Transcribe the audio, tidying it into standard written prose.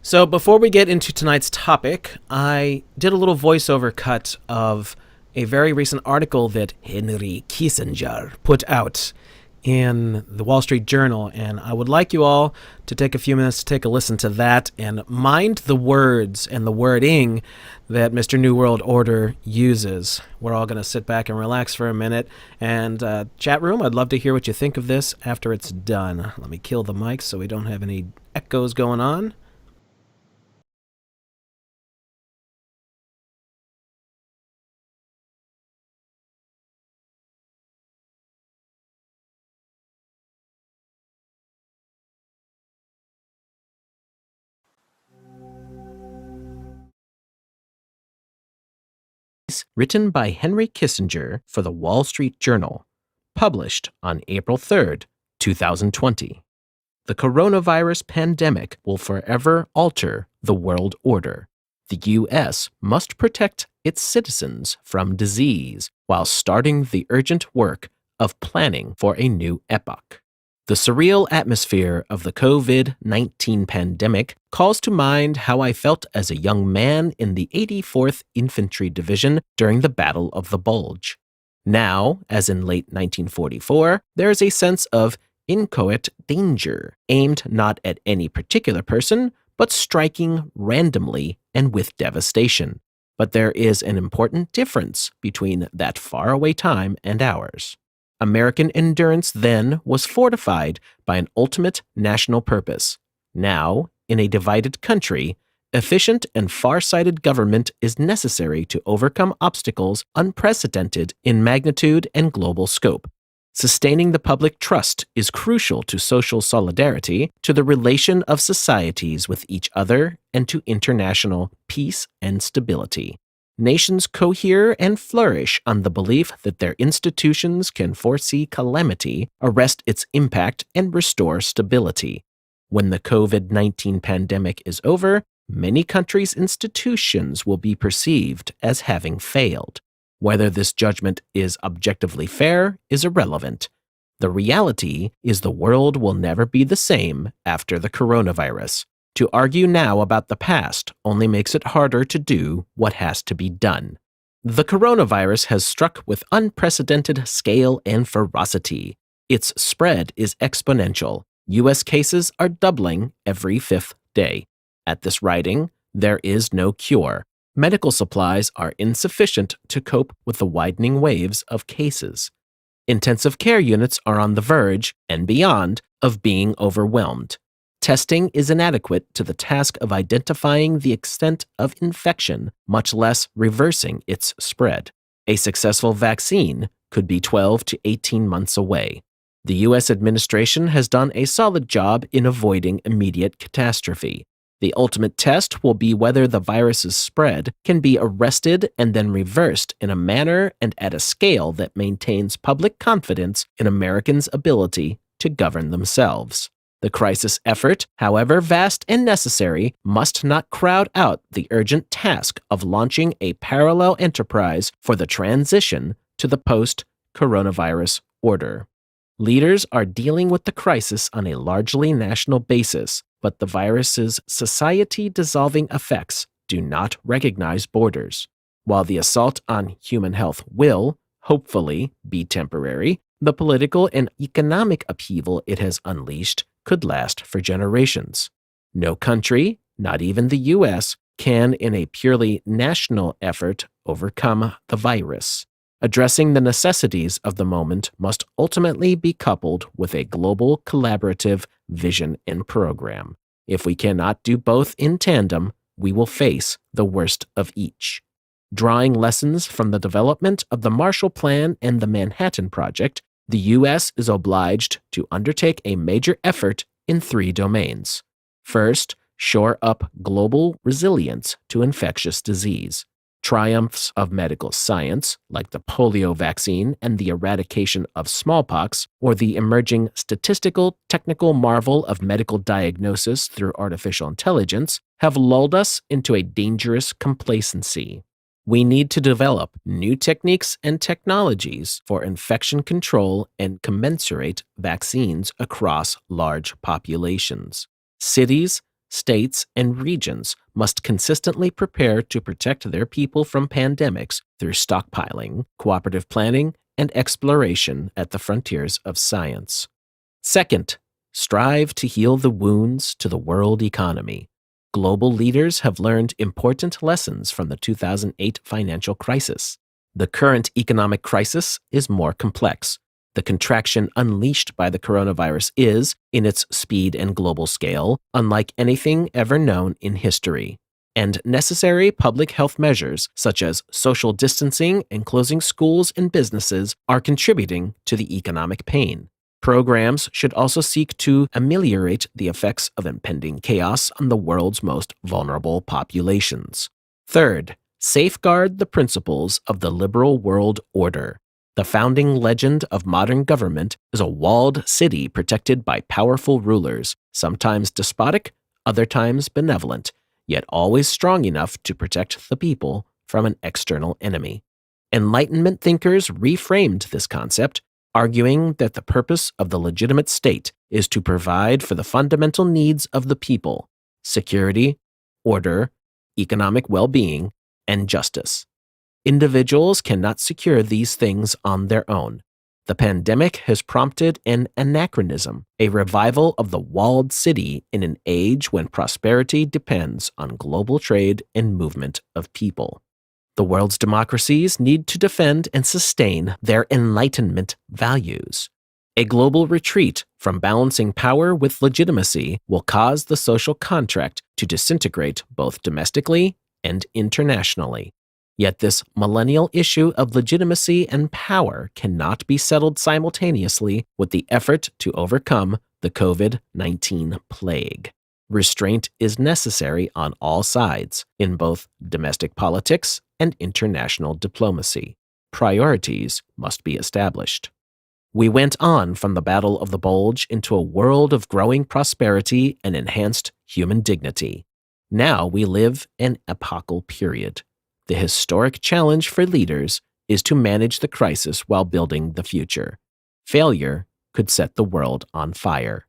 So before we get into tonight's topic, I did a little voiceover cut of a very recent article that Henry Kissinger put out in the Wall Street Journal, and I would like you all to take a few minutes to take a listen to that and mind the words and the wording that Mr. New World Order uses. We're all going to sit back and relax for a minute, and chat room, I'd love to hear what you think of this after it's done. Let me kill the mic so we don't have any echoes going on. Written by Henry Kissinger for the Wall Street Journal, published on April 3rd, 2020. The coronavirus pandemic will forever alter the world order. The U.S. must protect its citizens from disease while starting the urgent work of planning for a new epoch. The surreal atmosphere of the COVID-19 pandemic calls to mind how I felt as a young man in the 84th Infantry Division during the Battle of the Bulge. Now, as in late 1944, there is a sense of inchoate danger, aimed not at any particular person, but striking randomly and with devastation. But there is an important difference between that faraway time and ours. American endurance then was fortified by an ultimate national purpose. Now, in a divided country, efficient and far-sighted government is necessary to overcome obstacles unprecedented in magnitude and global scope. Sustaining the public trust is crucial to social solidarity, to the relation of societies with each other, and to international peace and stability. Nations cohere and flourish on the belief that their institutions can foresee calamity, arrest its impact, and restore stability. When the COVID-19 pandemic is over, many countries' institutions will be perceived as having failed. Whether this judgment is objectively fair is irrelevant. The reality is the world will never be the same after the coronavirus. To argue now about the past only makes it harder to do what has to be done. The coronavirus has struck with unprecedented scale and ferocity. Its spread is exponential. U.S. cases are doubling every fifth day. At this writing, there is no cure. Medical supplies are insufficient to cope with the widening waves of cases. Intensive care units are on the verge, and beyond, of being overwhelmed. Testing is inadequate to the task of identifying the extent of infection, much less reversing its spread. A successful vaccine could be 12 to 18 months away. The U.S. administration has done a solid job in avoiding immediate catastrophe. The ultimate test will be whether the virus's spread can be arrested and then reversed in a manner and at a scale that maintains public confidence in Americans' ability to govern themselves. The crisis effort, however vast and necessary, must not crowd out the urgent task of launching a parallel enterprise for the transition to the post-coronavirus order. Leaders are dealing with the crisis on a largely national basis, but the virus's society-dissolving effects do not recognize borders. While the assault on human health will, hopefully, be temporary, the political and economic upheaval it has unleashed could last for generations. No country, not even the U.S., can, in a purely national effort, overcome the virus. Addressing the necessities of the moment must ultimately be coupled with a global collaborative vision and program. If we cannot do both in tandem, we will face the worst of each. Drawing lessons from the development of the Marshall Plan and the Manhattan Project, the U.S. is obliged to undertake a major effort in 3 domains. First, shore up global resilience to infectious disease. Triumphs of medical science, like the polio vaccine and the eradication of smallpox, or the emerging statistical technical marvel of medical diagnosis through artificial intelligence, have lulled us into a dangerous complacency. We need to develop new techniques and technologies for infection control and commensurate vaccines across large populations. Cities, States and regions must consistently prepare to protect their people from pandemics through stockpiling, cooperative planning, and exploration at the frontiers of science. Second, strive to heal the wounds to the world economy. Global leaders have learned important lessons from the 2008 financial crisis. The current economic crisis is more complex. The contraction unleashed by the coronavirus is, in its speed and global scale, unlike anything ever known in history. And necessary public health measures, such as social distancing and closing schools and businesses, are contributing to the economic pain. Programs should also seek to ameliorate the effects of impending chaos on the world's most vulnerable populations. Third, safeguard the principles of the liberal world order. The founding legend of modern government is a walled city protected by powerful rulers, sometimes despotic, other times benevolent, yet always strong enough to protect the people from an external enemy. Enlightenment thinkers reframed this concept, arguing that the purpose of the legitimate state is to provide for the fundamental needs of the people: security, order, economic well-being, and justice. Individuals cannot secure these things on their own. The pandemic has prompted an anachronism, a revival of the walled city in an age when prosperity depends on global trade and movement of people. The world's democracies need to defend and sustain their Enlightenment values. A global retreat from balancing power with legitimacy will cause the social contract to disintegrate both domestically and internationally. Yet this millennial issue of legitimacy and power cannot be settled simultaneously with the effort to overcome the COVID-19 plague. Restraint is necessary on all sides, in both domestic politics and international diplomacy. Priorities must be established. We went on from the Battle of the Bulge into a world of growing prosperity and enhanced human dignity. Now we live an epochal period. The historic challenge for leaders is to manage the crisis while building the future. Failure could set the world on fire.